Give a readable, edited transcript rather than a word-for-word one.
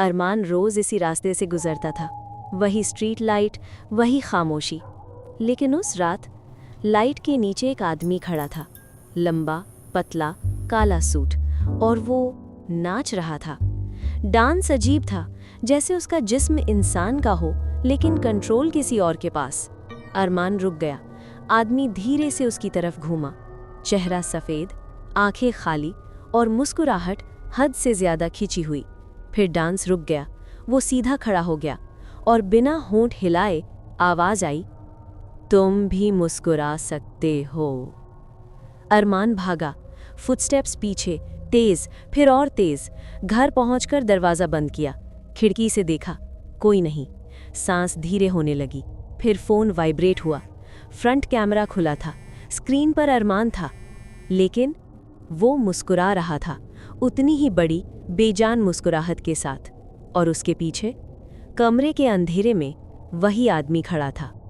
अरमान रोज इसी रास्ते से गुजरता था। वही स्ट्रीट लाइट, वही खामोशी। लेकिन उस रात लाइट के नीचे एक आदमी खड़ा था, लंबा, पतला, काला सूट, और वो नाच रहा था। डांस अजीब था, जैसे उसका जिस्म इंसान का हो लेकिन कंट्रोल किसी और के पास। अरमान रुक गया। आदमी धीरे से उसकी तरफ घूमा। चेहरा सफ़ेद, आंखें खाली और मुस्कुराहट हद से ज़्यादा खिंची हुई। फिर डांस रुक गया। वो सीधा खड़ा हो गया और बिना होंठ हिलाए आवाज़ आई, तुम भी मुस्कुरा सकते हो। अरमान भागा, फुटस्टेप्स पीछे, तेज, फिर और तेज। घर पहुंचकर दरवाज़ा बंद किया। खिड़की से देखा, कोई नहीं। सांस धीरे होने लगी। फिर फ़ोन वाइब्रेट हुआ। फ्रंट कैमरा खुला था। स्क्रीन पर अरमान था, लेकिन वो मुस्कुरा रहा था, उतनी ही बड़ी, बेजान मुस्कुराहट के साथ। और उसके पीछे, कमरे के अंधेरे में, वही आदमी खड़ा था।